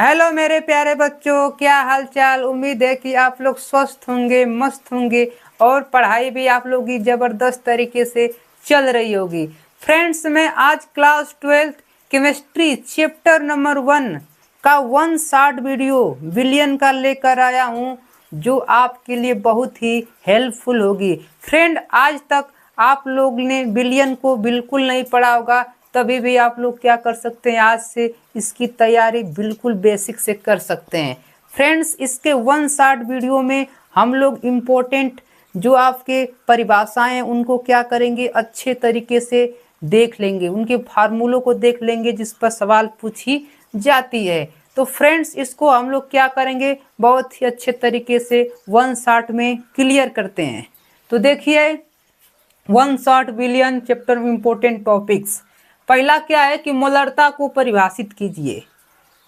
Hello मेरे प्यारे बच्चों, क्या हाल चाल। उम्मीद है कि आप लोग स्वस्थ होंगे, मस्त होंगे और पढ़ाई भी आप लोग की ज़बरदस्त तरीके से चल रही होगी। फ्रेंड्स, मैं आज क्लास 12 केमिस्ट्री चैप्टर नंबर 1 का 1 शॉर्ट वीडियो बिलियन का लेकर आया हूँ, जो आपके लिए बहुत ही हेल्पफुल होगी। फ्रेंड, आज तक आप लोग ने बिलियन को बिल्कुल नहीं पढ़ा होगा, तभी भी आप लोग क्या कर सकते हैं, आज से इसकी तैयारी बिल्कुल बेसिक से कर सकते हैं। फ्रेंड्स, इसके 1 शॉर्ट वीडियो में हम लोग इम्पोर्टेंट जो आपके परिभाषाएं हैं उनको क्या करेंगे, अच्छे तरीके से देख लेंगे, उनके फार्मूलों को देख लेंगे जिस पर सवाल पूछी जाती है। तो फ्रेंड्स, इसको हम लोग क्या करेंगे, बहुत ही अच्छे तरीके से 1 शॉर्ट में क्लियर करते हैं। तो देखिए, 1 शॉर्ट बिलियन चैप्टर में इम्पोर्टेंट टॉपिक्स। पहला क्या है कि मोलरता को परिभाषित कीजिए।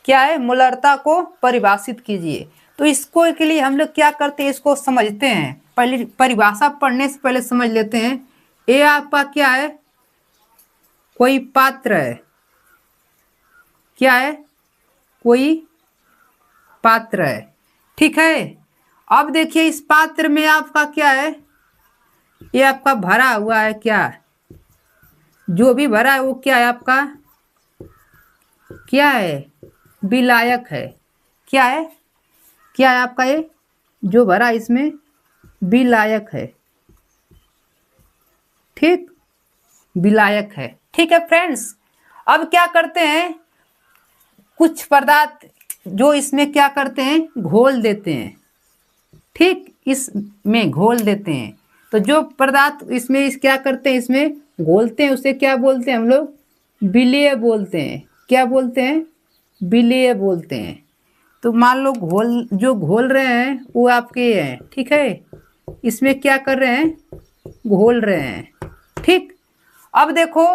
क्या है? मोलरता को परिभाषित कीजिए। तो इसको के लिए हम लोग क्या करते हैं, इसको समझते हैं। पहले परिभाषा पढ़ने से पहले समझ लेते हैं। ये आपका क्या है, कोई पात्र है। क्या है? कोई पात्र है, ठीक है। अब देखिए, इस पात्र में आपका क्या है, ये आपका भरा हुआ है। क्या जो भी भरा है वो क्या है आपका, क्या है, विलायक है। क्या है? क्या है आपका, ये जो भरा इसमें विलायक है। ठीक, विलायक है। ठीक है फ्रेंड्स, अब क्या करते हैं, कुछ पदार्थ जो इसमें क्या करते हैं, घोल देते हैं। ठीक, इसमें घोल देते हैं। तो जो पदार्थ इसमें क्या करते हैं, इसमें घोलते हैं, उसे क्या बोलते हैं हम लोग, विलेय बोलते हैं। क्या बोलते हैं? विलेय बोलते हैं। तो मान लो जो घोल रहे हैं वो आपके हैं, ठीक है। इसमें क्या कर रहे हैं, घोल रहे हैं। ठीक, अब देखो,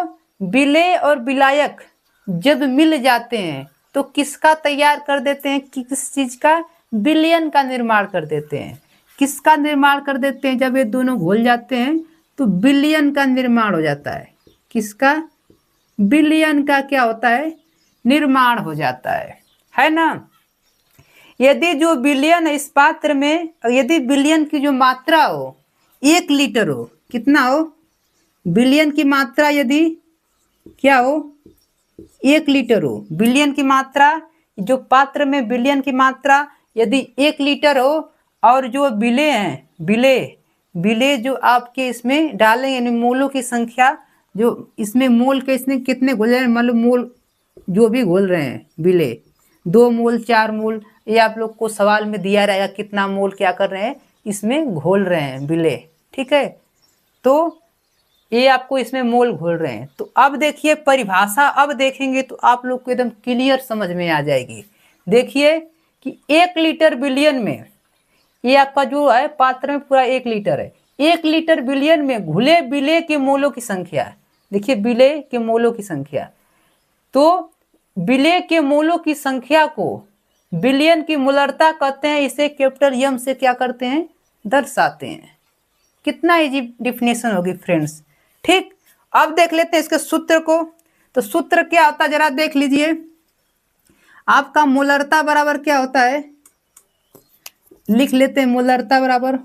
विलेय और विलायक जब मिल जाते हैं तो किसका तैयार कर देते हैं, किस चीज का, विलयन का निर्माण कर देते हैं। किसका निर्माण कर देते हैं, जब ये दोनों घुल जाते हैं तो विलयन का निर्माण हो जाता है। किसका? विलयन का क्या होता है, निर्माण हो जाता है ना। यदि जो विलयन है इस पात्र में, यदि विलयन की जो मात्रा हो 1 लीटर हो, कितना हो, विलयन की मात्रा यदि क्या हो, 1 लीटर हो। विलयन की मात्रा, जो पात्र में विलयन की मात्रा यदि 1 लीटर हो, और जो विलेय हैं, विलेय जो आपके इसमें डालेंगे, यानी मोलों की संख्या, जो इसमें मोल के इसमें कितने घोल रहे हैं, मतलब मोल जो भी घोल रहे हैं विलेय, 2 मोल 4 मोल, ये आप लोग को सवाल में दिया रहेगा कितना मोल क्या कर रहे हैं, इसमें घोल रहे हैं विलेय। ठीक है, तो ये आपको इसमें मोल घोल रहे हैं। तो अब देखिए परिभाषा, अब देखेंगे तो आप लोग को एकदम क्लियर समझ में आ जाएगी। देखिए कि 1 लीटर विलयन में, ये आपका जो है पात्र में पूरा 1 लीटर है, 1 लीटर विलयन में घुले विलेय के मोलों की संख्या। देखिए विलेय के मोलों की संख्या, तो विलेय के मोलों की संख्या को विलयन की मोलरता कहते हैं। इसे कैपिटल एम से क्या करते हैं, दर्शाते हैं। कितना इजी डिफिनेशन होगी फ्रेंड्स। ठीक, अब देख लेते हैं इसके सूत्र को। तो सूत्र क्या होता है, जरा देख लीजिए। आपका मोलरता बराबर क्या होता है, लिख लेते हैं। मोलरता बराबर,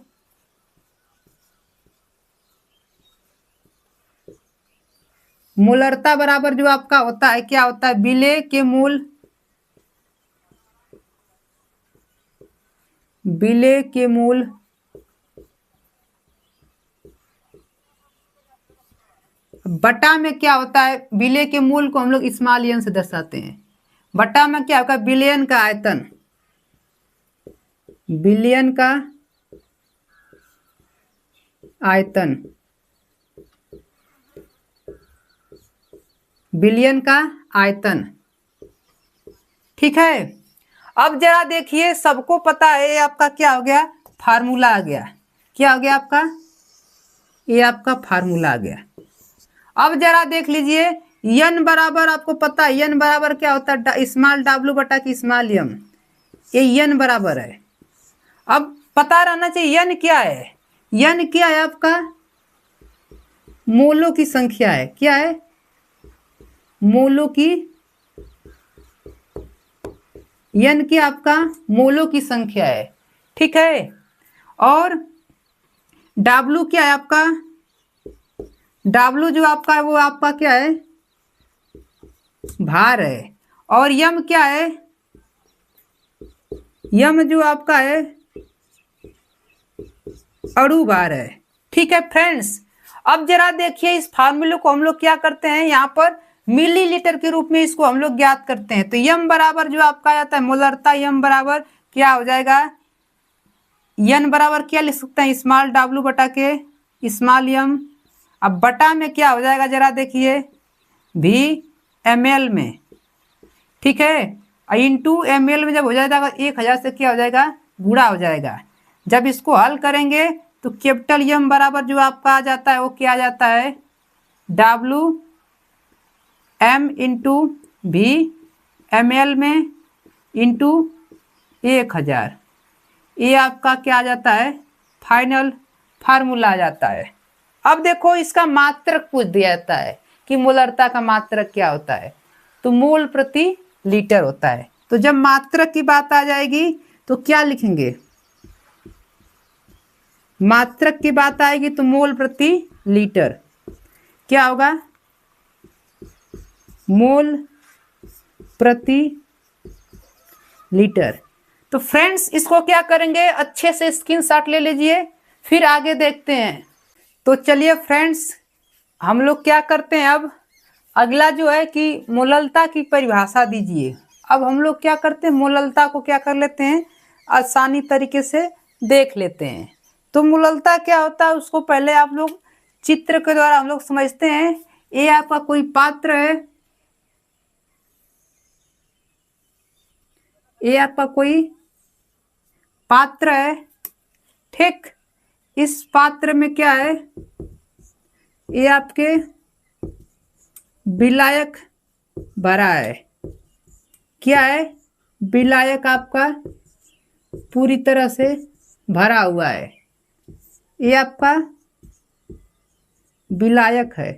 मोलरता बराबर जो आपका होता है, क्या होता है, विलेय के मूल, विलेय के मूल बटा में क्या होता है, विलेय के मूल को हम लोग स्मॉल एन से दर्शाते हैं। बटा में क्या होगा, विलयन का आयतन, विलयन का आयतन, विलयन का आयतन। ठीक है, अब जरा देखिए, सबको पता है ये आपका क्या हो गया, फार्मूला आ गया। क्या हो गया आपका, ये आपका फार्मूला आ गया। अब जरा देख लीजिए, यन बराबर आपको पता है, यन बराबर क्या होता है, स्मॉल डब्ल्यू बटा की स्मॉल एम। ये यन बराबर है। अब पता रहना चाहिए यन क्या है, यन क्या है आपका, मोलों की संख्या है। क्या है, मोलों की n की आपका मोलों की संख्या है, ठीक है। और W क्या है आपका, W जो आपका है वो आपका क्या है, भार है। और यम क्या है, यम जो आपका है अणु भार है, ठीक है फ्रेंड्स। अब जरा देखिए इस फार्मूले को हम लोग क्या करते हैं, यहाँ पर मिलीलीटर के रूप में इसको हम लोग ज्ञात करते हैं। तो यम बराबर जो आपका आता है मोलरता, यम बराबर क्या हो जाएगा, यन बराबर क्या लिख सकते हैं, स्मॉल डब्लू बटा के स्मॉल यम। अब बटा में क्या हो जाएगा जरा देखिए, भी ml में, ठीक है। इंटू ml में जब हो जाएगा 1000 से क्या हो जाएगा, गुणा हो जाएगा। जब इसको हल करेंगे तो कैपिटल यम बराबर जो आपका आ जाता है वो क्या आ जाता है, W m इंटू भी ml में इंटू 1000। ये आपका क्या आ जाता है, फाइनल फार्मूला आ जाता है। अब देखो इसका मात्रक पूछ दिया जाता है कि मोलरता का मात्रक क्या होता है, तो मोल प्रति लीटर होता है। तो जब मात्रक की बात आ जाएगी तो क्या लिखेंगे, मात्रक की बात आएगी तो मोल प्रति लीटर क्या होगा, मोल प्रति लीटर। तो फ्रेंड्स इसको क्या करेंगे, अच्छे से स्क्रीनशॉट ले लीजिए, फिर आगे देखते हैं। तो चलिए फ्रेंड्स हम लोग क्या करते हैं, अब अगला जो है कि मोललता की परिभाषा दीजिए। अब हम लोग क्या करते हैं, मोललता को क्या कर लेते हैं, आसानी तरीके से देख लेते हैं। तो मोललता क्या होता है उसको पहले आप लोग चित्र के द्वारा हम लोग समझते हैं। ये आपका कोई पात्र है, ये आपका कोई पात्र है, ठीक। इस पात्र में क्या है, ये आपके विलायक भरा है, क्या है, विलायक आपका पूरी तरह से भरा हुआ है। ये आपका विलायक है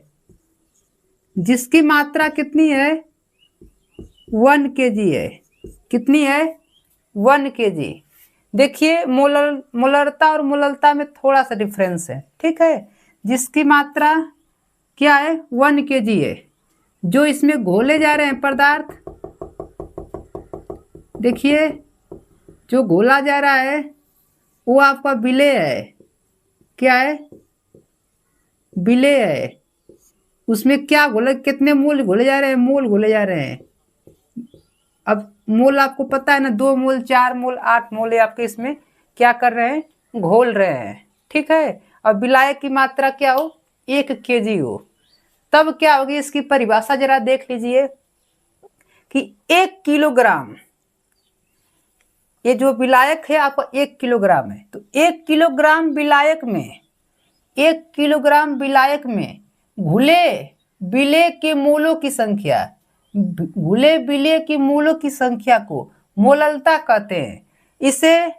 जिसकी मात्रा कितनी है, 1 kg है। कितनी है, 1 kg। देखिए मोलरता और मोललता में थोड़ा सा डिफरेंस है, ठीक है। जिसकी मात्रा क्या है, 1 kg है। जो इसमें घोले जा रहे हैं पदार्थ, देखिए जो घोला जा रहा है वो आपका विलेय है, क्या है, विलेय है। उसमें क्या घोले, कितने मोल घोले जा रहे हैं, मोल घोले जा रहे हैं। अब मोल आपको पता है ना, 2 मोल 4 मोल 8 मोल ये आपके इसमें क्या कर रहे हैं, घोल रहे हैं, ठीक है। और विलायक की मात्रा क्या हो, 1 kg हो। तब क्या होगी, इसकी परिभाषा जरा देख लीजिए कि 1 किलोग्राम, ये जो विलायक है आपका 1 किलोग्राम है। तो 1 किलोग्राम विलायक में, 1 किलोग्राम विलायक में घुले विलेय के मोलों की संख्या, घुले विलेय के मोलों की संख्या को मोललता कहते हैं। इसे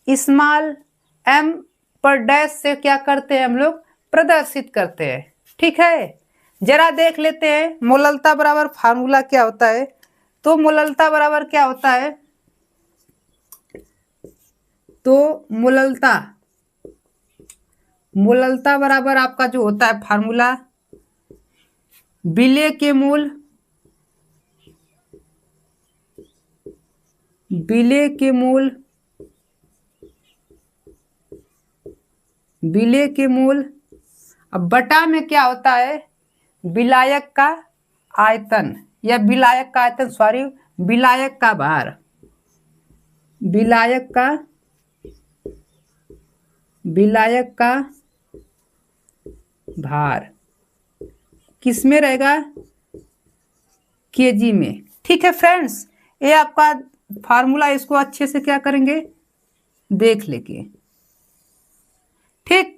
स्मॉल m पर डैश से क्या करते हैं हम लोग, प्रदर्शित करते हैं, ठीक है। जरा देख लेते हैं मोललता बराबर फार्मूला क्या होता है। तो मोललता बराबर क्या होता है, तो मोललता बराबर आपका जो होता है फार्मूला, विलेय के मोल, विलेय के मोल, विलेय के मोल। अब बटा में क्या होता है, विलायक का आयतन, या विलायक का आयतन सॉरी, विलायक का भार, विलायक का भार किस में रहेगा, केजी में, ठीक है फ्रेंड्स। ये आपका फार्मूला, इसको अच्छे से क्या करेंगे, देख लेंगे, ठीक।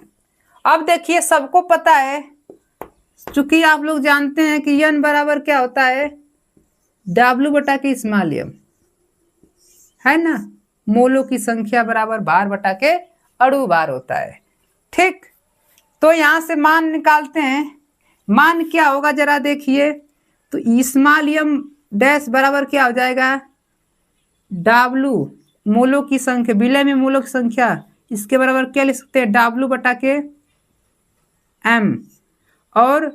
अब देखिए सबको पता है, चूंकि आप लोग जानते हैं कि n बराबर क्या होता है, W बटा के स्मॉल m, है ना। मोलों की संख्या बराबर भार बटा के अणु भार होता है, ठीक। तो यहां से मान निकालते हैं, मान क्या होगा जरा देखिए। तो स्मॉल m डैश बराबर क्या हो जाएगा, W मोलों की संख्या, विलय में मोलों की संख्या, इसके बराबर क्या लिख सकते हैं, W बटा के M। और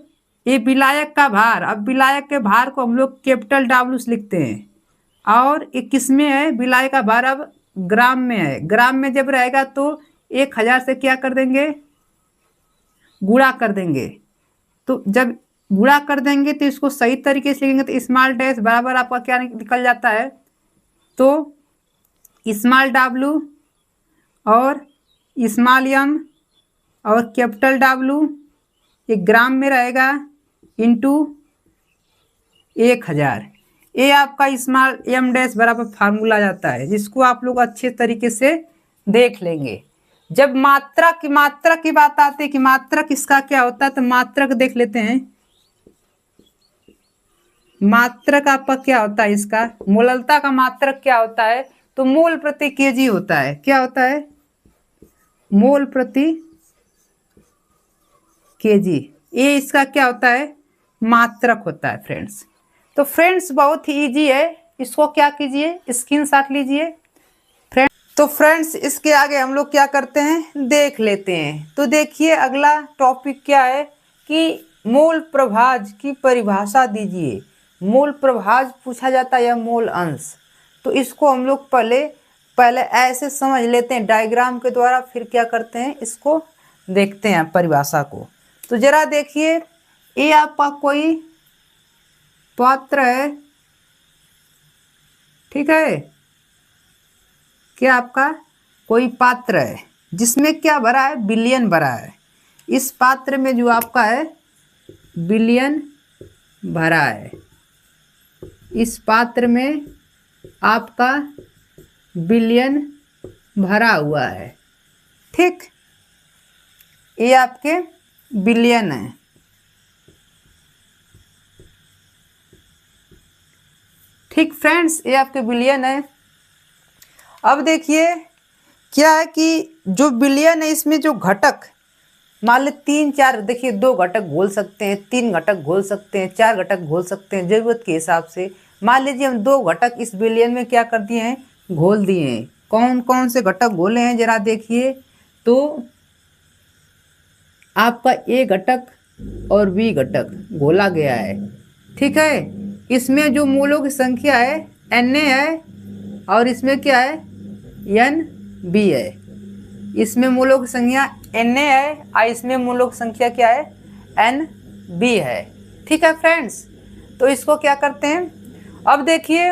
ये विलायक का भार, अब विलायक के भार को हम लोग कैपिटल W से लिखते हैं। और ये किस में है, विलायक का भार अब ग्राम में है। ग्राम में जब रहेगा तो 1000 से क्या कर देंगे, गुणा कर देंगे। तो जब गुणा कर देंगे तो इसको सही तरीके से लिखेंगे तो स्मॉल डैश बराबर आपका क्या निकल जाता है, तो स्मॉल W और स्मॉल m और कैपिटल W ये ग्राम में रहेगा इंटू 1000। ये आपका स्मॉल m डैश बराबर फार्मूला जाता है, जिसको आप लोग अच्छे तरीके से देख लेंगे। जब मात्रा की बात आती है कि मात्रक इसका क्या होता है, तो मात्रक देख लेते हैं। मात्रक आपका क्या होता है, इसका मोललता का मात्रक क्या होता है, तो मोल प्रति केजी होता है। क्या होता है, मोल प्रति केजी, ये इसका क्या होता है, मात्रक होता है फ्रेंड्स। तो फ्रेंड्स बहुत ही इजी है, इसको क्या कीजिए, स्क्रीनशॉट लीजिए। तो फ्रेंड्स इसके आगे हम लोग क्या करते हैं, देख लेते हैं। तो देखिए अगला टॉपिक क्या है कि मोल प्रभाज की परिभाषा दीजिए। मोल प्रभाज पूछा जाता है या मोल अंश, तो इसको हम लोग पहले ऐसे समझ लेते हैं डायग्राम के द्वारा, फिर क्या करते हैं, इसको देखते हैं परिभाषा को। तो जरा देखिए, ये आपका कोई पात्र है, ठीक है, क्या आपका कोई पात्र है जिसमें क्या भरा है, बिलियन भरा है। इस पात्र में जो आपका है बिलियन भरा है, इस पात्र में आपका बिलियन भरा हुआ है, ठीक, ये आपके बिलियन है। ठीक फ्रेंड्स, ये आपके बिलियन है। अब देखिए क्या है कि जो बिलियन है इसमें जो घटक, मान लो 3-4, देखिए 2 घटक घोल सकते हैं, 3 घटक घोल सकते हैं, 4 घटक घोल सकते हैं, जरूरत के हिसाब से। मान लीजिए हम 2 घटक इस बिलियन में क्या कर दिए हैं, घोल दिए हैं। कौन कौन से घटक घोले हैं जरा देखिए, तो आपका ए घटक और बी घटक घोला गया है, ठीक है। इसमें जो मूलों की संख्या है Na है और इसमें क्या है, Nb है। इसमें मूलों की संख्या Na है और इसमें मूलों की संख्या क्या है, Nb है, ठीक है फ्रेंड्स। तो इसको क्या करते हैं, अब देखिए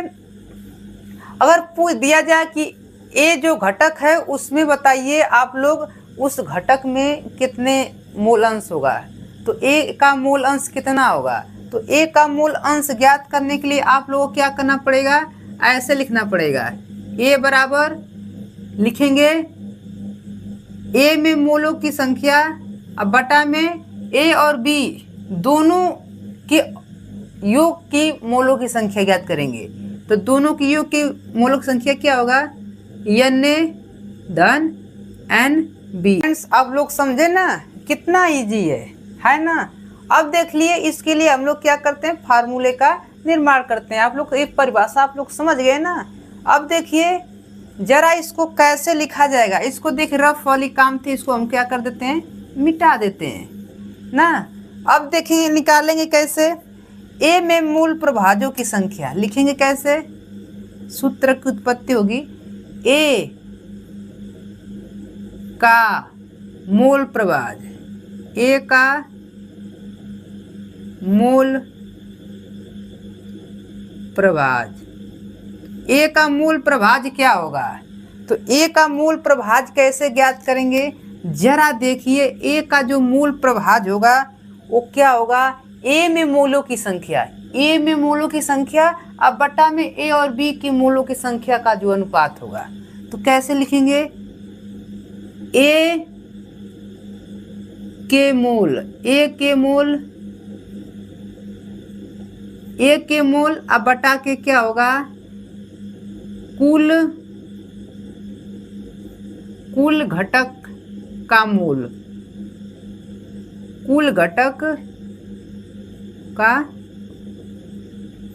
अगर पूछ दिया जाए कि ए जो घटक है उसमें बताइए आप लोग उस घटक में कितने मूल अंश होगा, तो ए का मूल अंश कितना होगा। तो ए का मूल अंश ज्ञात करने के लिए आप लोगों को क्या करना पड़ेगा, ऐसे लिखना पड़ेगा, ए बराबर लिखेंगे ए में मूलों की संख्या अब बटा में ए और बी दोनों के योग की मूलों की संख्या ज्ञात करेंगे। तो दोनों की योग की मूलों की संख्या क्या होगा, Na धन Nb। फ्रेंड्स आप लोग समझे ना, कितना इजी है ना। अब देख लिए, इसके लिए हम लोग क्या करते हैं, फार्मूले का निर्माण करते हैं। आप लोग एक परिभाषा आप लोग समझ गए ना। अब देखिए जरा इसको कैसे लिखा जाएगा, इसको देख रफ वाली काम थी, इसको हम क्या कर देते हैं, मिटा देते हैं ना। अब देखिए निकालेंगे कैसे, ए में मूल प्रभाजों की संख्या लिखेंगे कैसे, सूत्र की उत्पत्ति होगी, ए का मूल प्रभाज, ए का मूल प्रभाज, ए का मूल प्रभाज क्या होगा, तो ए का मूल प्रभाज कैसे ज्ञात करेंगे, जरा देखिए ए का जो मूल प्रभाज होगा वो क्या होगा, ए में मूलों की संख्या, ए में मूलों की संख्या अब बटा में ए और बी की मूलों की संख्या का जो अनुपात होगा। तो कैसे लिखेंगे, ए के मूल, ए के मूल, ए के मूल अब बटा के क्या होगा, कुल घटक का मूल, कुल घटक का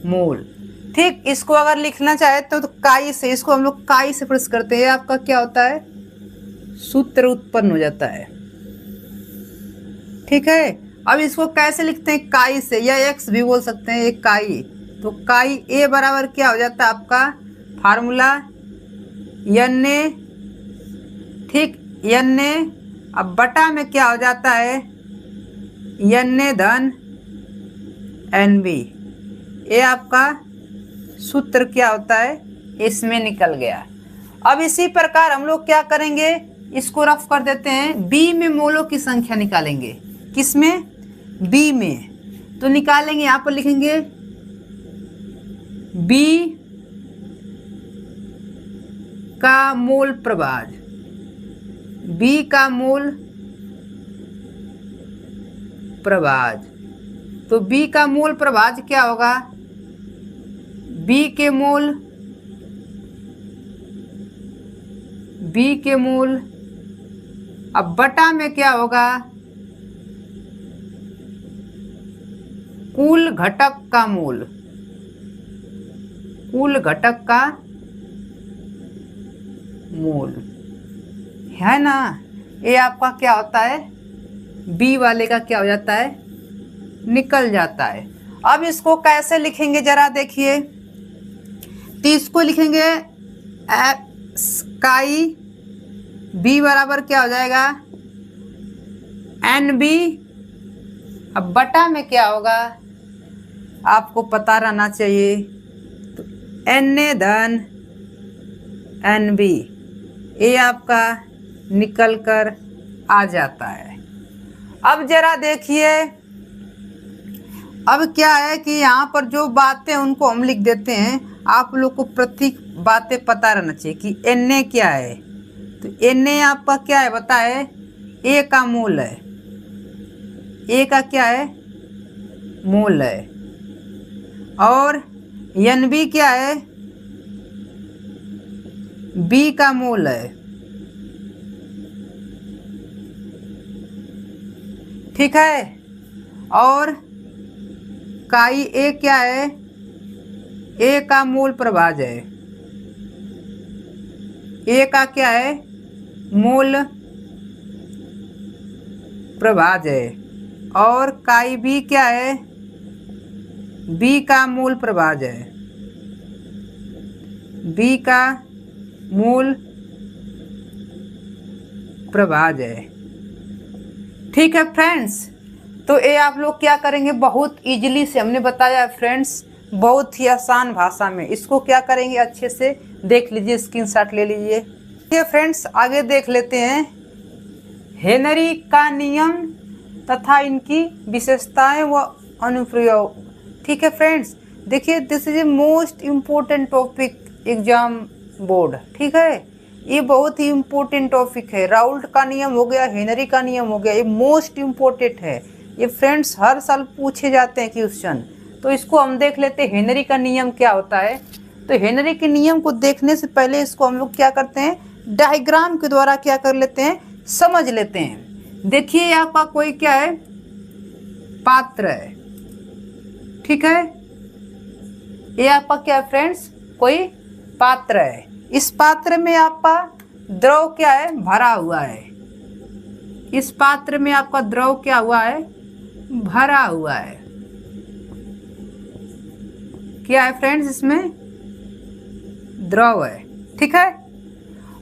मूल। ठीक, इसको अगर लिखना चाहे तो काई से, इसको हम लोग काई से प्रेस करते हैं, आपका क्या होता है, सूत्र उत्पन्न हो जाता है। ठीक है, अब इसको कैसे लिखते हैं, काई से, या एक्स भी बोल सकते हैं, एक काई। तो काई ए बराबर क्या हो जाता है आपका फार्मूला, एन ए, ठीक, एन ए, अब बटा में क्या हो जाता है, एन ए धन एन बी, ये आपका सूत्र क्या होता है, इसमें निकल गया। अब इसी प्रकार हम लोग क्या करेंगे, इसको रफ कर देते हैं, बी में मोलों की संख्या निकालेंगे, किसमें, बी में। तो निकालेंगे, यहां पर लिखेंगे बी का मोल प्रभाज, बी का मोल प्रभाज। तो बी का मोल प्रभाज क्या होगा, बी के मोल, बी के मोल, अब बटा में क्या होगा, कुल घटक का मोल, कुल घटक का मोल, है ना। ये आपका क्या होता है, बी वाले का क्या हो जाता है, निकल जाता है। अब इसको कैसे लिखेंगे जरा देखिए, तो इसको लिखेंगे काई बी बराबर क्या हो जाएगा, एन बी, अब बटा में क्या होगा, आपको पता रहना चाहिए, तो एन ए धन एन बी, ये आपका निकल कर आ जाता है। अब जरा देखिए, अब क्या है कि यहाँ पर जो बातें उनको हम लिख देते हैं, आप लोग को प्रत्येक बातें पता रहना चाहिए कि एन ए क्या है। तो एन ए आपका क्या है बताए, ए का मोल है, ए का क्या है, मोल है, और एन बी क्या है, बी का मोल है। ठीक है, और काई ए क्या है, ए का मोल प्रभाज है, ए का क्या है, मोल प्रभाज है, और काई बी क्या है, बी का मूल प्रभाज है, बी का मूल प्रभाज है। ठीक है फ्रेंड्स, तो ये आप लोग क्या करेंगे, बहुत इजीली से हमने बताया फ्रेंड्स, बहुत ही आसान भाषा में। इसको क्या करेंगे, अच्छे से देख लीजिए, स्क्रीनशॉट ले लीजिए। ठीक है फ्रेंड्स, आगे देख लेते हैं हेनरी का नियम तथा इनकी विशेषताएं व अनुप्रयोग। ठीक है फ्रेंड्स, देखिए this is a most important topic exam board. ठीक है, ये बहुत ही इम्पोर्टेंट टॉपिक है। राउल्ट का नियम हो गया, हेनरी का नियम हो गया, ये मोस्ट इम्पोर्टेंट है। ये फ्रेंड्स हर साल पूछे जाते हैं क्वेश्चन। तो इसको हम देख लेते हैं, हेनरी का नियम क्या होता है। तो हेनरी के नियम को देखने से पहले इसको हम लोग क्या करते हैं, डायग्राम के द्वारा क्या कर लेते हैं, समझ लेते हैं। देखिए आपका कोई क्या है, पात्र है। ठीक है, ये आपका क्या है फ्रेंड्स, कोई पात्र है। इस पात्र में आपका द्रव क्या है, भरा हुआ है। इस पात्र में आपका द्रव क्या हुआ है, भरा हुआ है। क्या है फ्रेंड्स, इसमें द्रव है। ठीक है,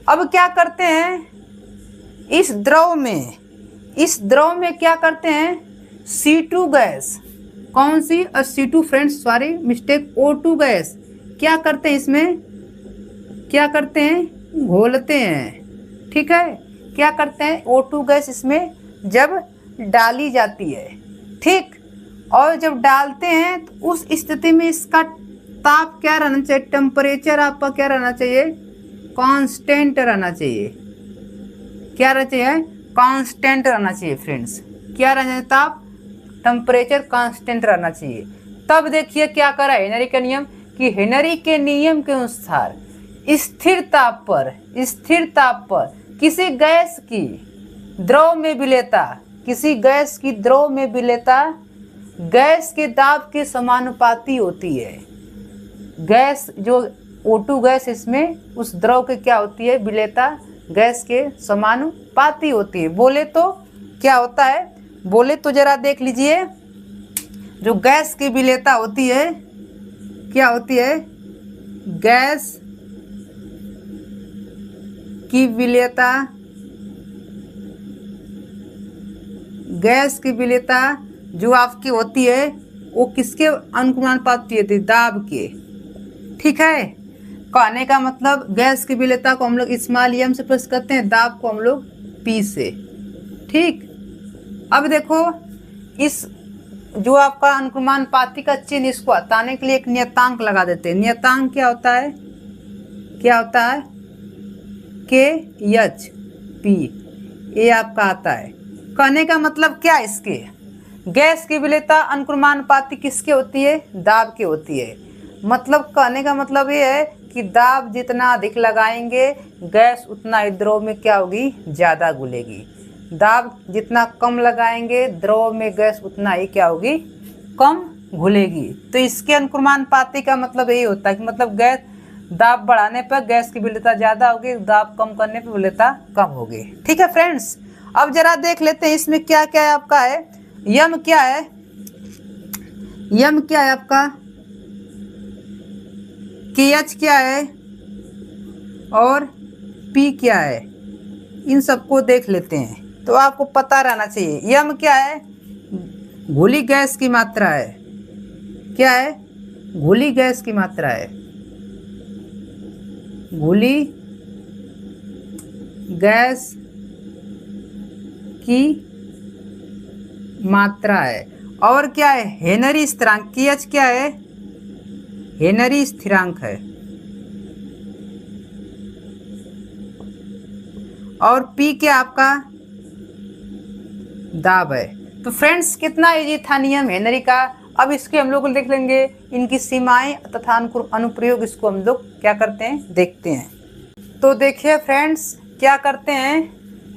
अब क्या करते हैं, इस द्रव में क्या करते हैं, C2 गैस, कौन सी, C2 friends, sorry mistake, O2 gas क्या करते हैं, इसमें क्या करते हैं, घोलते हैं। ठीक है, क्या करते हैं, O2 गैस इसमें जब डाली जाती है, ठीक, और जब डालते हैं तो उस स्थिति में इसका ताप क्या रहना चाहिए, टेम्परेचर आपका क्या रहना चाहिए, कांस्टेंट रहना चाहिए। क्या रहना चाहिए, कांस्टेंट रहना चाहिए फ्रेंड्स। क्या रहना चाहिए, ताप, टेम्परेचर कांस्टेंट रहना चाहिए। तब देखिए क्या करा हेनरी का नियम, कि हेनरी के नियम के अनुसार स्थिर ताप पर किसी गैस की द्रव में विलेयता, किसी गैस की द्रव में विलेयता गैस के दाब के समानुपाती होती है। गैस जो O2 गैस इसमें उस द्रव के क्या होती है, विलेयता गैस के समानुपाती होती है। बोले तो क्या होता है, बोले तो जरा देख लीजिए, जो गैस की विलेयता होती है क्या होती है, गैस की विलेयता, गैस की विलेयता जो आपकी होती है वो किसके अनुपाती होती है, दाब के। ठीक है, कहने का मतलब गैस की विलेयता को हम लोग स्मॉल m से प्रश्न करते हैं, दाब को हम लोग P से। ठीक, अब देखो इस जो आपका अनुक्रमानुपाती का चिन्ह, इसको हटाने के लिए एक नियतांक लगा देते हैं। नियतांक क्या होता है, क्या होता है, KHP, ये आपका आता है। कहने का मतलब क्या है, इसके गैस की विलेयता अनुक्रमानुपाती किसके होती है, दाब की होती है। मतलब कहने का मतलब ये है कि दाब जितना अधिक लगाएंगे गैस उतना ही द्रव में क्या होगी, ज़्यादा घुलेगी। दाब जितना कम लगाएंगे द्रव में गैस उतना ही क्या होगी, कम घुलेगी। तो इसके अनुक्रमानुपाती का मतलब यही होता है कि मतलब गैस दाब बढ़ाने पर गैस की विलेयता ज़्यादा होगी, दाब कम करने पर विलेयता कम होगी। ठीक है फ्रेंड्स, अब जरा देख लेते हैं इसमें क्या क्या है आपका है। यम क्या है, यम क्या है आपका, KH क्या है और P क्या है, इन सबको देख लेते हैं। तो आपको पता रहना चाहिए यम क्या है, घुली गैस की मात्रा है। क्या है, घुली गैस की मात्रा है, घुली गैस की मात्रा है। और क्या है, हेनरी स्थिरांक। KH क्या है, हेनरी स्थिरांक है। और P क्या आपका, दाब है। तो फ्रेंड्स कितना इजी था नियम हेनरी का। अब इसके हम लोग देख लेंगे इनकी सीमाएं तथा अनुप्रयोग, इसको हम लोग क्या करते हैं, देखते हैं। तो देखिए फ्रेंड्स क्या करते हैं,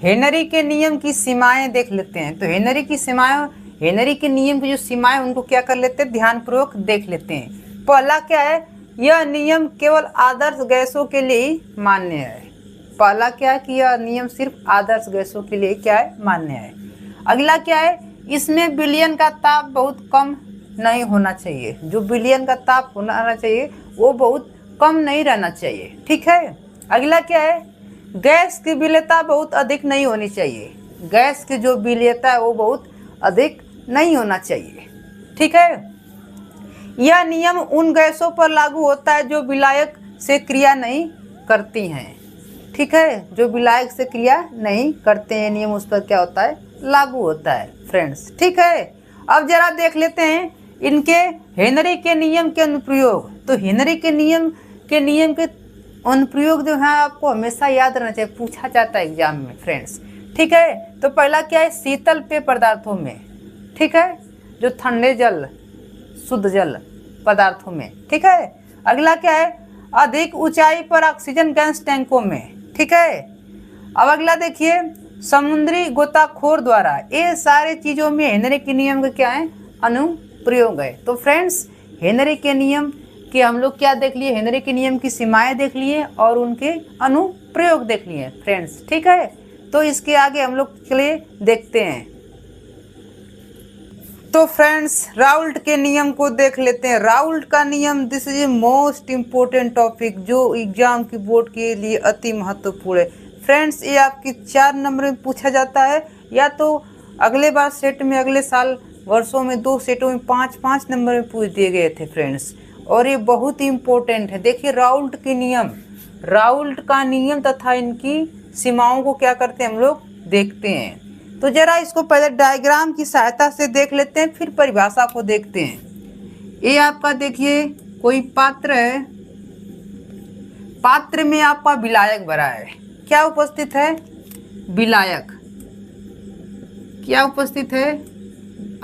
हेनरी के नियम की सीमाएं देख लेते हैं। तो हेनरी की सीमाएं, हेनरी के नियम की जो सीमाएं उनको क्या कर लेते हैं, ध्यानपूर्वक देख लेते हैं। पहला क्या है, यह नियम केवल आदर्श गैसों के लिए ही मान्य है। पहला क्या है कि यह नियम सिर्फ आदर्श गैसों के लिए क्या है, मान्य है। अगला क्या है, इसमें विलयन का ताप बहुत कम नहीं होना चाहिए। जो विलयन का ताप होना चाहिए वो बहुत कम नहीं रहना चाहिए। ठीक है, अगला क्या है, गैस की विलेयता बहुत अधिक नहीं होनी चाहिए। गैस की जो विलेयता है वो बहुत अधिक नहीं होना चाहिए। ठीक है, यह नियम उन गैसों पर लागू होता है जो विलायक से क्रिया नहीं करती हैं। ठीक है, जो विलायक से क्रिया नहीं करते हैं नियम उस पर क्या होता है, लागू होता है फ्रेंड्स। ठीक है, अब जरा देख लेते हैं इनके हेनरी के नियम के अनुप्रयोग। तो हेनरी के नियम के अनुप्रयोग जो है आपको हमेशा याद रहना चाहिए, पूछा जाता है एग्जाम में फ्रेंड्स। ठीक है, तो पहला क्या है, शीतल पेय पदार्थों में। ठीक है, जो ठंडे जल, शुद्ध जल पदार्थों में। ठीक है, अगला क्या है, अधिक ऊंचाई पर ऑक्सीजन गैस टैंकों में। ठीक है, अब अगला देखिए, समुद्री गोताखोर द्वारा। ये सारे चीज़ों में हेनरी के नियम का क्या है, अनुप्रयोग है। तो फ्रेंड्स हेनरी के नियम के हम लोग क्या देख लिए, हेनरी के नियम की सीमाएं देख लिए और उनके अनुप्रयोग देख लिए फ्रेंड्स। ठीक है, तो इसके आगे हम लोग के लिए देखते हैं। तो फ्रेंड्स राउल्ट के नियम को देख लेते हैं। राउल्ट का नियम, this is a most important topic जो एग्जाम की बोर्ड के लिए अति महत्वपूर्ण है फ्रेंड्स। ये आपकी 4 नंबर में पूछा जाता है, या तो अगले बार सेट में, अगले साल वर्षों में 2 सेटों में 5-5 नंबर में पूछ दिए गए थे फ्रेंड्स। और ये बहुत ही इम्पोर्टेंट है। देखिए राउल्ट के नियम, राउल्ट का नियम तथा इनकी सीमाओं को क्या करते हैं हम लोग, देखते हैं। तो जरा इसको पहले डायग्राम की सहायता से देख लेते हैं, फिर परिभाषा को देखते हैं। ये आपका देखिए कोई पात्र है, पात्र में आपका विलायक भरा है। क्या उपस्थित है, विलायक। क्या उपस्थित है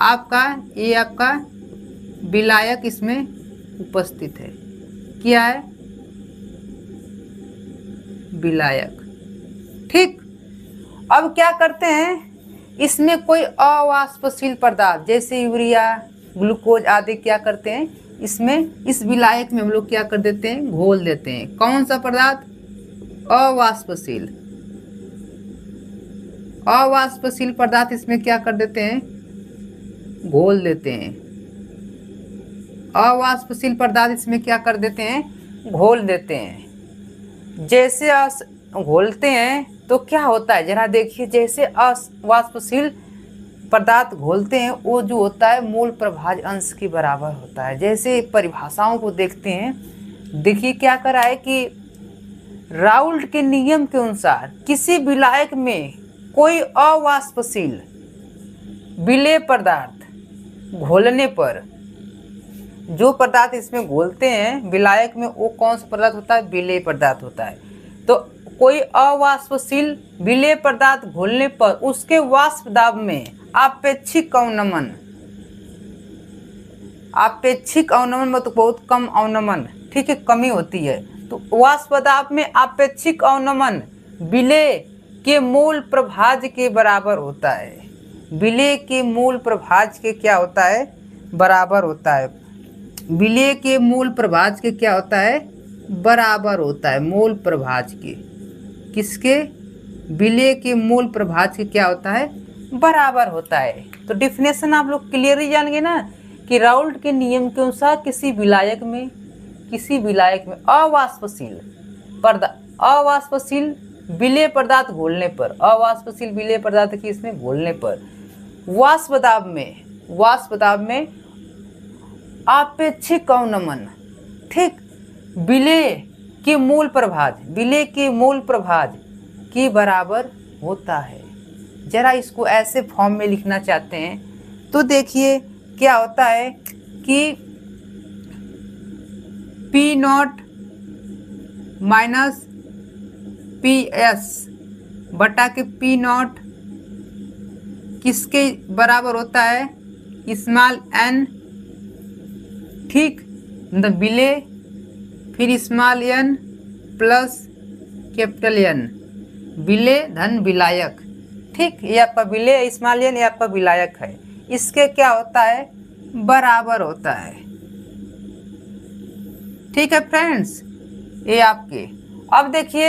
आपका, ये आपका विलायक इसमें उपस्थित है। क्या है, विलायक। ठीक, अब क्या करते हैं, इसमें कोई अवाष्पशील पदार्थ जैसे यूरिया, ग्लूकोज आदि क्या करते हैं, इसमें इस विलायक में हम लोग क्या कर देते हैं, घोल देते हैं। कौन सा पदार्थ? अवाष्पशील। अवाष्पशील पदार्थ इसमें क्या कर देते हैं, घोल देते हैं। अवाष्पशील पदार्थ इसमें क्या कर देते हैं, घोल देते हैं। जैसे घोलते हैं तो क्या होता है, जरा देखिए। जैसे अवाष्पशील पदार्थ घोलते हैं वो जो होता है मूल प्रभाज अंश के बराबर होता है। जैसे परिभाषाओं को देखते हैं, देखिए क्या करा है कि राउल्ट के नियम के अनुसार किसी विलायक में कोई अवाष्पशील विलेय पदार्थ घोलने पर, जो पदार्थ इसमें घोलते हैं विलायक में, वो कौन सा पदार्थ होता है, विलेय पदार्थ होता है। तो कोई अवाष्पशील विलेय पदार्थ घोलने पर उसके वाष्प दाब में आपेक्षिक अवनमन, आपेक्षिक अवनमन मतलब बहुत कम अवनमन, ठीक है, कमी होती है। तो वाष्प दाब में आपेक्षिक अवनमन विलेय के मूल प्रभाज के बराबर होता है। विलेय के मूल प्रभाज के क्या होता है, बराबर होता है। विलेय के मूल प्रभाज के क्या होता है, बराबर होता है। मूल प्रभाज के, किसके? विलेय के मूल प्रभाज के क्या होता है, बराबर होता है। तो डिफिनेशन आप लोग क्लियरली जान गए ना कि राउल्ट के नियम के अनुसार किसी विलायक में अवाष्पशील विलेय पदार्थ घोलने पर, अवाष्पशील विलेय पदार्थ की इसमें घोलने पर वाष्प दाब में आपेक्षिक अवनमन, ठीक, विलेय के मूल प्रभाज के बराबर होता है। जरा इसको ऐसे फॉर्म में लिखना चाहते हैं तो देखिए क्या होता है कि P0 माइनस PS बटा के P0 किसके बराबर होता है, स्मॉल n, ठीक, मतलब विलेय, फिर small n plus capital N, विलेय धन विलायक, ठीक। ये आपका विलेय स्मॉल n ये आपका विलायक है। इसके क्या होता है, बराबर होता है, ठीक है फ्रेंड्स, ये आपके। अब देखिए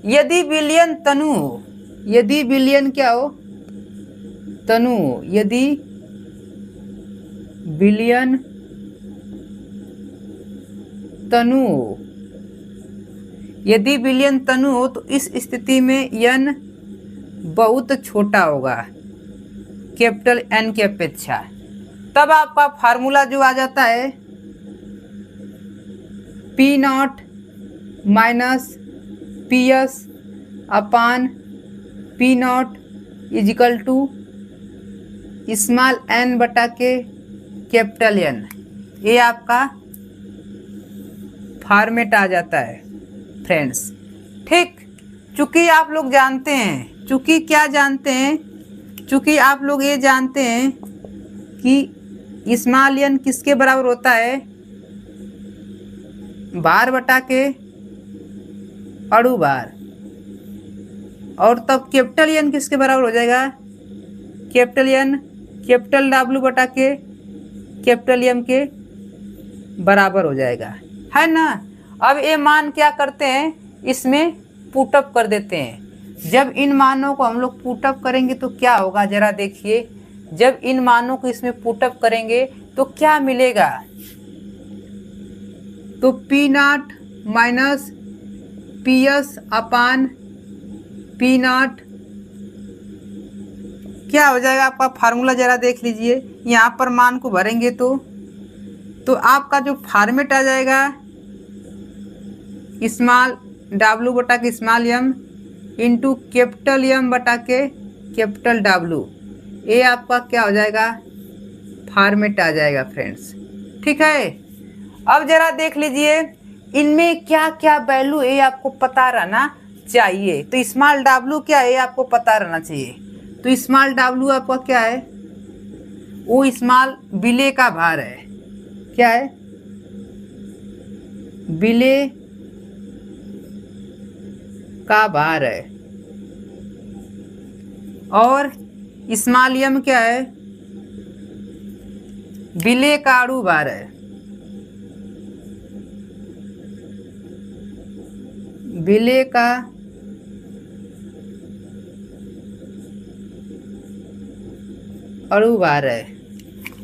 यदि विलयन तनु हो, यदि विलयन क्या हो, तनु हो, यदि विलयन तनु हो, यदि विलयन तनु हो तो इस स्थिति में n बहुत छोटा होगा कैपिटल N की अपेक्षा। तब आपका फार्मूला जो आ जाता है P0 माइनस PS अपान P0 equal to small n बटा के कैपिटल N। ये आपका फॉर्मेट आ जाता है फ्रेंड्स, ठीक। चूंकि आप लोग जानते हैं, चूंकि क्या जानते हैं, चूंकि आप लोग ये जानते हैं कि स्मॉल n किसके बराबर होता है, भार बटा के अणु भार, और तब कैपिटल N किसके बराबर हो जाएगा, कैपिटल N कैपिटल W बटा के कैपिटल M के बराबर हो जाएगा, है ना। अब ये मान क्या करते हैं, इसमें पुटअप कर देते हैं। जब इन मानों को हम लोग पुटअप करेंगे तो क्या होगा, जरा देखिए। जब इन मानों को इसमें पुटअप करेंगे तो क्या मिलेगा, तो P0 माइनस PS अपान P0 क्या हो जाएगा आपका फार्मूला, जरा देख लीजिए। यहाँ पर मान को भरेंगे तो आपका जो फॉर्मेट आ जाएगा स्मॉल W बटा के small m into capital M बटा के कैपिटल W। ये आपका क्या हो जाएगा, फॉर्मेट आ जाएगा फ्रेंड्स, ठीक है। अब जरा देख लीजिए इनमें क्या क्या वैल्यू है आपको पता रहना चाहिए। तो स्मॉल W क्या है आपको पता रहना चाहिए। तो स्मॉल W आपका क्या है, वो स्मॉल विलेय का भार है, क्या है, विलेय का भार है। और स्मॉल m क्या है, विलेय का अणु भार है, विलय का अणुभार है।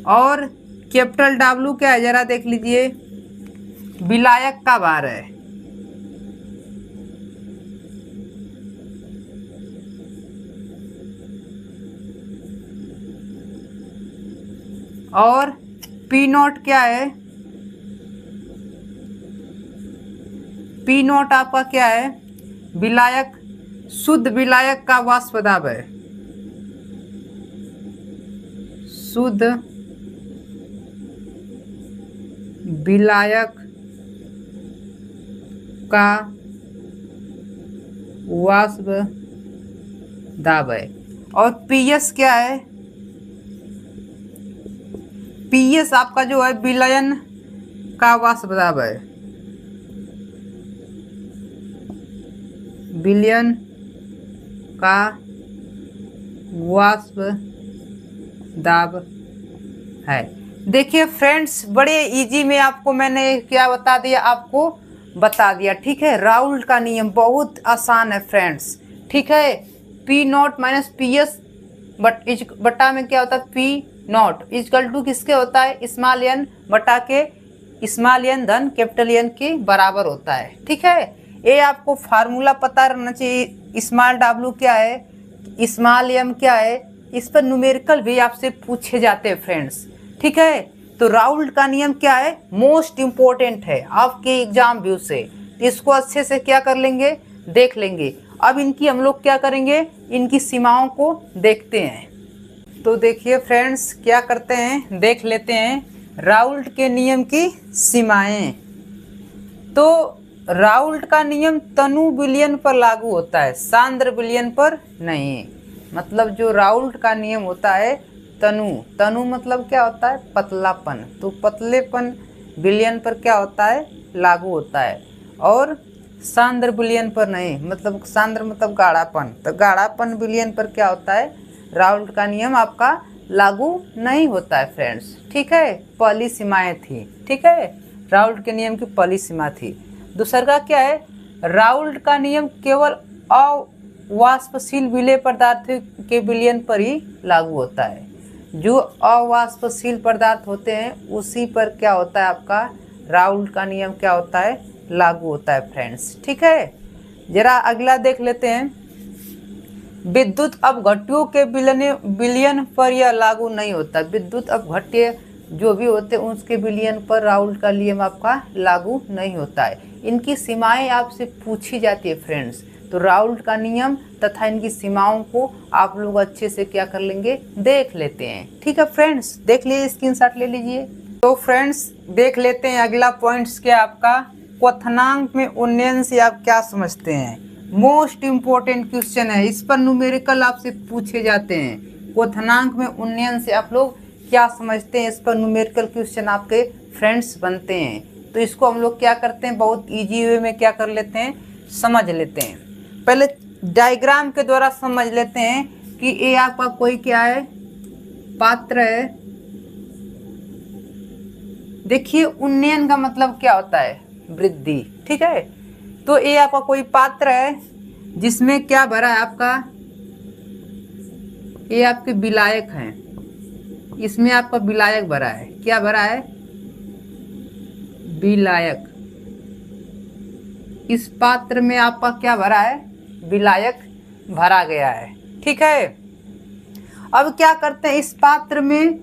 और कैपिटल डब्ल्यू क्या है जरा देख लीजिए, विलायक का भार है। और पी नॉट क्या है, पी नॉट आपका क्या है, विलायक, शुद्ध विलायक का वाष्प दाब है। शुद्ध विलायक का वाष्प दाब है। और पीएस क्या है, पीएस आपका जो है विलयन का वाष्प दाब है। विलयन का वाष्प दाब है। देखिए फ्रेंड्स, बड़े इजी में आपको मैंने क्या बता दिया, आपको बता दिया। ठीक है, राउल्ट का नियम बहुत आसान है फ्रेंड्स। ठीक है, P not minus P S बटा में क्या होता है, पी नॉट इजकल टू किसके होता है, स्मॉल एन बटा के स्मॉल एन धन कैपिटल एन के बराबर होता है। ठीक है, ये आपको फार्मूला पता रहना चाहिए। स्मॉल डब्ल्यू क्या है, स्मॉल एम क्या है, इस पर न्यूमेरिकल भी आपसे पूछे जाते हैं फ्रेंड्स। ठीक है, तो राउल्ट का नियम क्या है, मोस्ट इम्पोर्टेंट है आपके एग्जाम व्यू से। इसको अच्छे से क्या कर लेंगे, देख लेंगे। अब इनकी हम लोग क्या करेंगे, इनकी सीमाओं को देखते हैं। तो देखिए फ्रेंड्स, क्या करते हैं, देख लेते हैं राउल्ट के नियम की सीमाएं। तो राउल्ट का नियम तनु विलयन पर लागू होता है, सांद्र विलयन पर नहीं। मतलब जो राउल्ट का नियम होता है, तनु मतलब क्या होता है, पतलापन। तो पतलेपन विलयन पर क्या होता है, लागू होता है। और सांद्र विलयन पर नहीं, मतलब सांद्र मतलब गाढ़ापन, तो गाढ़ापन विलयन पर क्या होता है, राउल्ट का नियम आपका लागू नहीं होता है फ्रेंड्स। ठीक है, पहली सीमाएं थी। ठीक है, राउल्ट के नियम की पहली सीमा थी। दूसरा क्या है, राउल्ट का नियम केवल अवाष्पशील विलेय पदार्थ के विलयन पर ही लागू होता है। जो अवाष्पशील पदार्थ होते हैं उसी पर क्या होता है, आपका राउल्ट का नियम क्या होता है, लागू होता है फ्रेंड्स। ठीक है, जरा अगला देख लेते हैं। विद्युत अपघट्यों के विलयन पर यह लागू नहीं होता। विद्युत अपघट्य जो भी होते हैं उसके विलयन पर राउल्ट का नियम आपका लागू नहीं होता है। इनकी सीमाएं आपसे पूछी जाती है फ्रेंड्स। तो राउल्ट का नियम तथा इनकी सीमाओं को आप लोग अच्छे से क्या कर लेंगे, देख लेते हैं। ठीक है फ्रेंड्स, देख लीजिए, स्क्रीनशॉट ले लीजिए। तो फ्रेंड्स देख लेते हैं अगला पॉइंट्स क्या आपका, क्वथनांक में उन्नयन से आप क्या समझते हैं। मोस्ट इम्पोर्टेंट क्वेश्चन है, इस पर न्यूमेरिकल आपसे पूछे जाते हैं। क्वथनांक में उन्नयन से आप लोग क्या समझते हैं, इस पर न्यूमेरिकल क्वेश्चन आपके फ्रेंड्स बनते हैं। तो इसको हम लोग क्या करते हैं, बहुत इजी वे में क्या कर लेते हैं, समझ लेते हैं। पहले डायग्राम के द्वारा समझ लेते हैं कि ये आपका कोई क्या है, पात्र है। देखिए उन्नयन का मतलब क्या होता है, वृद्धि। ठीक है, तो ये आपका कोई पात्र है जिसमें क्या भरा है आपका, ये आपके विलायक हैं, इसमें आपका विलायक भरा है। क्या भरा है, विलायक। इस पात्र में आपका क्या भरा है, विलायक भरा गया है। ठीक है, अब क्या करते हैं, इस पात्र में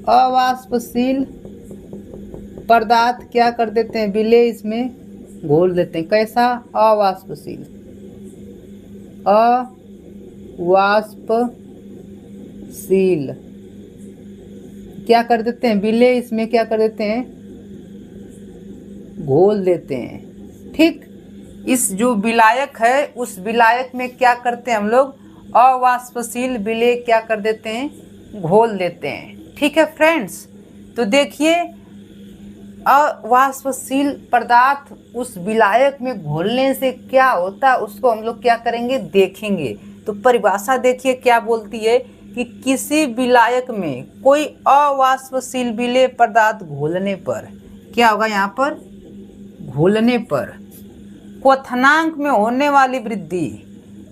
अवाष्पशील पदार्थ क्या कर देते हैं, विलेय इसमें घोल देते हैं। कैसा, अवाष्पशील क्या कर देते हैं, विलेय इसमें क्या कर देते हैं, घोल देते हैं। ठीक, इस जो विलायक है उस विलायक में क्या करते हैं हम लोग, अवाष्पशील विलेय क्या कर देते हैं, घोल देते हैं। ठीक है फ्रेंड्स, तो देखिए अवाष्पशील पदार्थ उस विलायक में घोलने से क्या होता है उसको हम लोग क्या करेंगे, देखेंगे। तो परिभाषा देखिए क्या बोलती है कि किसी विलायक में कोई अवाष्पशील विलेय पदार्थ घोलने पर क्या होगा, यहाँ पर घुलने पर क्वथनांक में होने वाली वृद्धि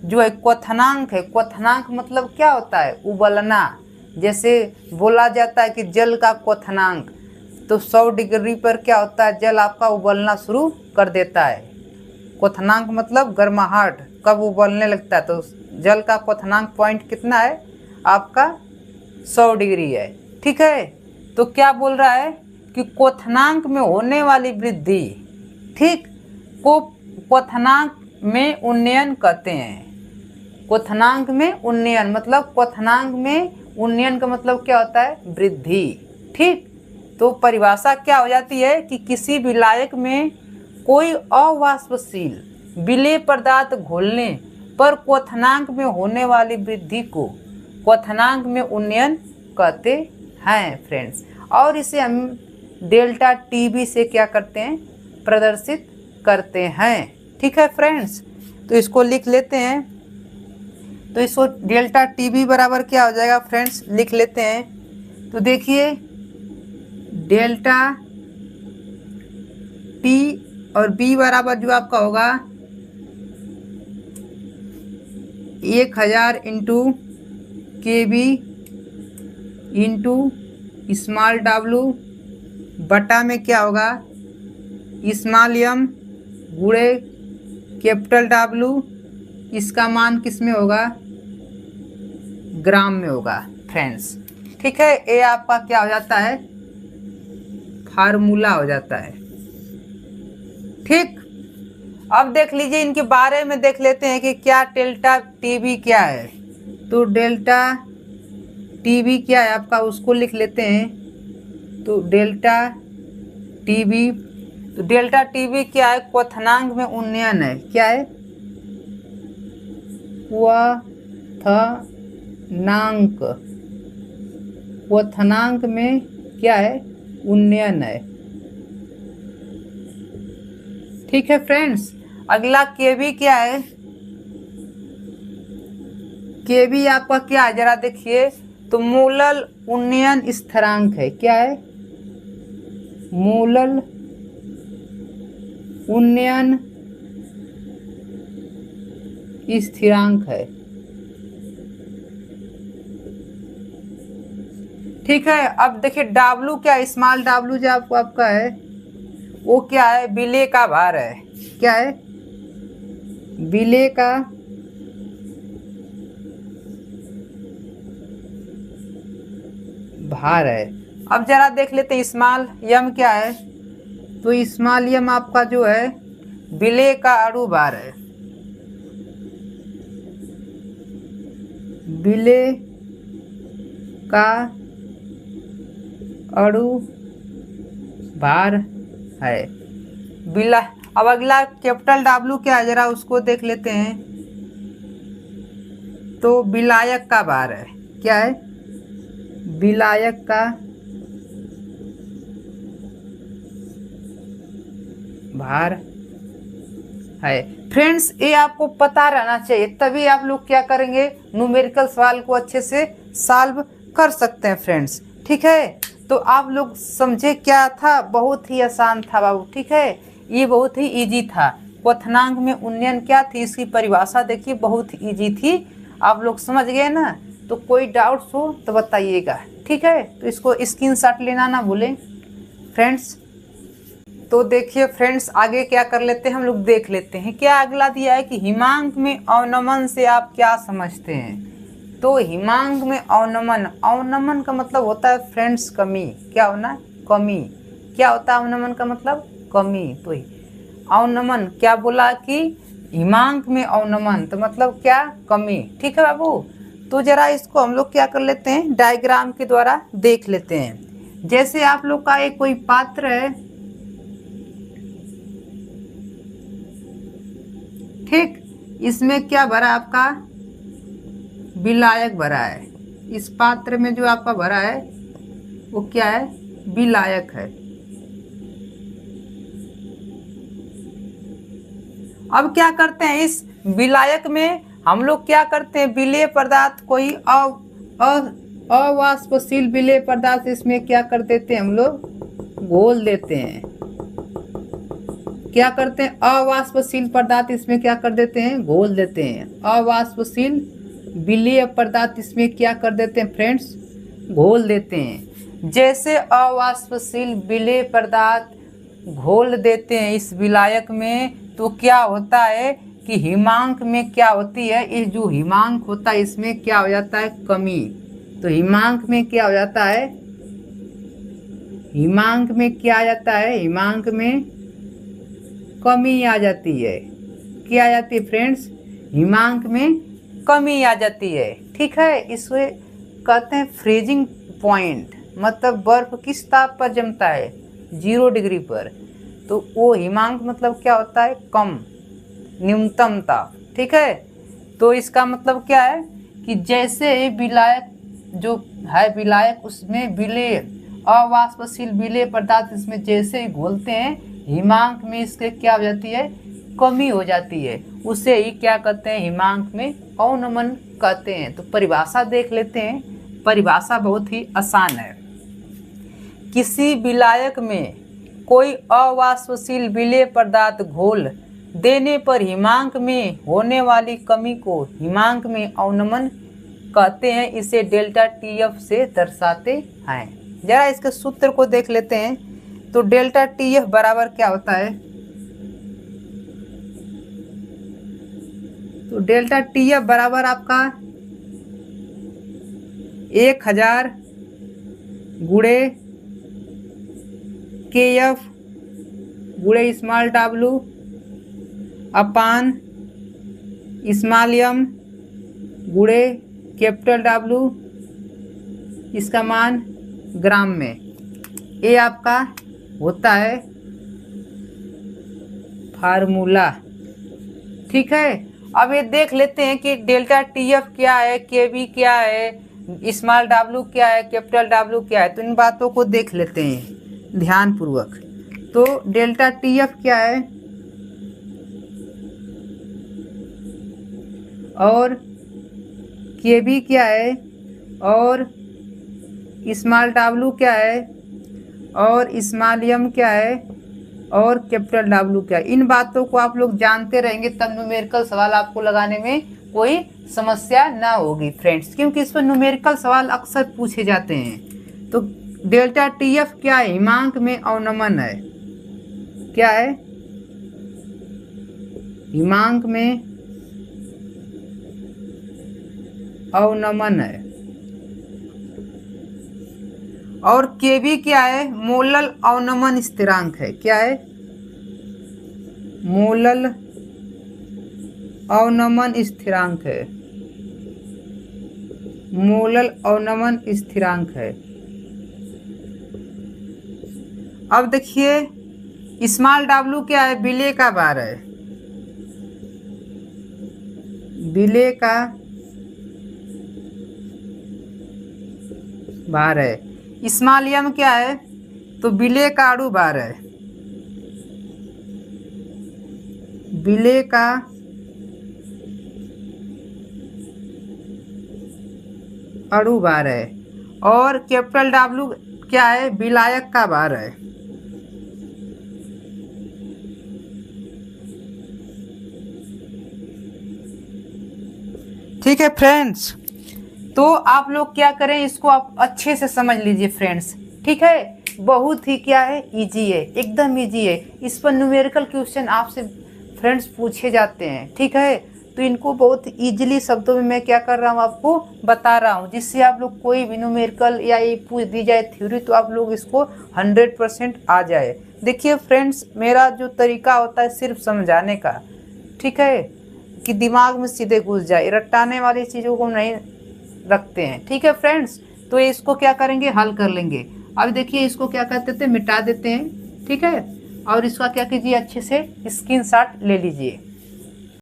जो है क्वथनांक है। क्वथनांक मतलब क्या होता है? उबलना। जैसे बोला जाता है कि जल का क्वथनांक, तो 100 डिग्री पर क्या होता है? जल आपका उबलना शुरू कर देता है। क्वथनांक मतलब गर्माहट, कब उबलने लगता है। तो जल का क्वथनांक पॉइंट कितना है आपका? 100 डिग्री है। ठीक है, तो क्या बोल रहा है कि क्वथनांक में होने वाली वृद्धि, ठीक, को क्वथनांक में उन्नयन कहते हैं। क्वथनांक में उन्नयन मतलब क्वथनांक में उन्नयन का मतलब क्या होता है? वृद्धि। ठीक, तो परिभाषा क्या हो जाती है कि किसी विलायक में कोई अवाष्पशील विलेय पदार्थ घोलने पर क्वथनांक में होने वाली वृद्धि को क्वथनांक में उन्नयन कहते हैं फ्रेंड्स। और इसे हम डेल्टा टीबी से क्या करते हैं? प्रदर्शित करते हैं। ठीक है फ्रेंड्स, तो इसको लिख लेते हैं। तो इसको डेल्टा टीबी बराबर क्या हो जाएगा फ्रेंड्स? लिख लेते हैं। तो देखिए डेल्टा टी और बी बराबर जो आपका होगा 1000 इंटू के बी इंटू स्मॉल डब्लू बटा में क्या होगा? स्मॉल एम गुणे कैपिटल डब्लू। इसका मान किस में होगा? ग्राम में होगा फ्रेंड्स। ठीक है, ये आपका क्या हो जाता है? फार्मूला हो जाता है। ठीक, अब देख लीजिए इनके बारे में देख लेते हैं कि क्या डेल्टा टीबी क्या है। तो डेल्टा टीबी क्या है आपका, उसको लिख लेते हैं। तो डेल्टा टीबी, तो डेल्टा टीबी क्या है? क्वथनांक में उन्नयन है। क्या है? क्वथनांक, क्वथनांक में क्या है? उन्नयन है। ठीक है फ्रेंड्स, अगला केबी क्या है? केबी आपका क्या है? जरा देखिए, तो मूलल उन्नयन स्थिरांक है। क्या है? मूलल उन्नयन स्थिरांक है। ठीक है, अब देखिए डब्लू क्या है? स्मॉल डब्लू जो आपको आपका है वो क्या है? विलेय का भार है। क्या है? विलेय का भार है। अब जरा देख लेते हैं स्मॉल यम क्या है। तो स्मॉल यम आपका जो है विलेय का अणु भार है। विलेय का अणु भार है। बिला अब अगला कैपिटल डब्लू क्या है? जरा उसको देख लेते हैं। तो विलायक का भार है। क्या है? विलायक का भार है। फ्रेंड्स, ये आपको पता रहना चाहिए, तभी आप लोग क्या करेंगे? न्यूमेरिकल सवाल को अच्छे से सॉल्व कर सकते हैं फ्रेंड्स। ठीक है, तो आप लोग समझे क्या था? बहुत ही आसान था बाबू। ठीक है, ये बहुत ही इजी था। क्वथनांक में उन्नयन क्या थी, इसकी परिभाषा देखिए, बहुत ही इजी थी। आप लोग समझ गए ना? तो कोई डाउट्स हो तो बताइएगा। ठीक है, तो इसको स्क्रीनशॉट लेना ना भूलें फ्रेंड्स। तो देखिए फ्रेंड्स, आगे क्या कर लेते हैं हम लोग, देख लेते हैं। क्या अगला दिया है कि हिमांक में अवनमन से आप क्या समझते हैं? तो हिमांक में अवनमन, अवनमन का मतलब होता है फ्रेंड्स कमी। क्या होना? कमी। क्या होता है अवनमन का मतलब? कमी। तो अवनमन क्या बोला कि हिमांक में अवनमन, तो मतलब क्या? कमी। ठीक है बाबू, तो जरा इसको हम लोग क्या कर लेते हैं? डायग्राम के द्वारा देख लेते हैं। जैसे आप लोग का एक कोई पात्र है, ठीक, इसमें क्या भरा आपका? विलायक भरा है। इस पात्र में जो आपका भरा है वो क्या है? विलायक है। अब क्या करते हैं? इस विलायक में हम लोग क्या करते हैं? विलेय पदार्थ, कोई अवाष्पशील विलेय पदार्थ इसमें क्या कर देते हैं? हम लोग घोल देते हैं। क्या करते हैं, अवाष्पशील पदार्थ इसमें क्या कर देते हैं, घोल देते हैं। अवाष्पशील विलेय पदार्थ इसमें क्या कर देते हैं फ्रेंड्स, घोल देते हैं। जैसे अवाष्पशील विलेय पदार्थ घोल देते हैं इस विलायक में, तो क्या होता है कि हिमांक में क्या होती है, इस जो हिमांक होता है इसमें क्या हो जाता है, कमी। तो हिमांक में क्या हो जाता है, हिमांक में क्या आ जाता है, हिमांक में कमी आ जाती है। क्या आ जाती है फ्रेंड्स, हिमांक में कमी आ जाती है। ठीक है, इसे कहते हैं फ्रीजिंग पॉइंट, मतलब बर्फ किस ताप पर जमता है, 0 डिग्री पर। तो वो हिमांक मतलब क्या होता है, कम, न्यूनतम ताप। ठीक है, तो इसका मतलब क्या है कि जैसे विलायक जो है विलायक उसमें विलेय अवाष्पशील विलेय पदार्थ इसमें जैसे ही घोलते हैं, हिमांक में इसके क्या हो जाती है, कमी हो जाती है। उसे ही क्या कहते हैं, हिमांक में अवनमन कहते हैं। तो परिभाषा देख लेते हैं, परिभाषा बहुत ही आसान है। किसी विलायक में कोई अवाष्पशील विलेय पदार्थ घोल देने पर हिमांक में होने वाली कमी को हिमांक में अवनमन कहते हैं। इसे डेल्टा TF से दर्शाते हैं। जरा इसके सूत्र को देख लेते हैं। तो डेल्टा TF बराबर क्या होता है, तो डेल्टा TF बराबर आपका 1000 गुणे KF गुणे स्मॉल W अपान स्मॉल m गुणे कैपिटल W, इसका मान ग्राम में। ये आपका होता है फार्मूला। ठीक है, अब ये देख लेते हैं कि डेल्टा TF क्या है, KB क्या है, स्मॉल W क्या है, कैपिटल W क्या है। तो इन बातों को देख लेते हैं ध्यानपूर्वक। तो डेल्टा TF क्या है और KB क्या है और स्मॉल W क्या है और स्मॉल m क्या है और कैपिटल W क्या है। इन बातों को आप लोग जानते रहेंगे, तब न्यूमेरिकल सवाल आपको लगाने में कोई समस्या ना होगी फ्रेंड्स, क्योंकि इस पर न्यूमेरिकल सवाल अक्सर पूछे जाते हैं। तो डेल्टा TF क्या है, हिमांक में अवनमन है। क्या है, हिमांक में अवनमन है। और KB क्या है, मोलल अवनमन स्थिरांक है। क्या है, मोलल अवनमन स्थिरांक है, मोलल अवनमन स्थिरांक है। अब देखिए स्मॉल W क्या है, विलेय का भार है, विलेय का भार है। स्मॉल m क्या है, तो विलेय का अणु भार है, विलेय का अणु भार है। और कैपिटल W क्या है, विलायक का भार है। ठीक है फ्रेंड्स, तो आप लोग क्या करें, इसको आप अच्छे से समझ लीजिए फ्रेंड्स। ठीक है, बहुत ही क्या है, इजी है, एकदम इजी है। इस पर न्यूमेरिकल क्वेश्चन आपसे फ्रेंड्स पूछे जाते हैं। ठीक है, तो इनको बहुत इजीली शब्दों में मैं क्या कर रहा हूँ, आपको बता रहा हूँ, जिससे आप लोग कोई भी न्यूमेरिकल या ये पूछ दी जाए थ्योरी, तो आप लोग इसको 100% आ जाए। देखिए फ्रेंड्स, मेरा जो तरीका होता है सिर्फ समझाने का, ठीक है, कि दिमाग में सीधे घुस जाए, रटाने वाली चीज़ों को नहीं रखते हैं। ठीक है फ्रेंड्स, तो इसको क्या करेंगे, हल कर लेंगे। अब देखिए इसको क्या करते थे, मिटा देते हैं। ठीक है, और इसका क्या कीजिए, अच्छे से स्क्रीनशॉट ले लीजिए।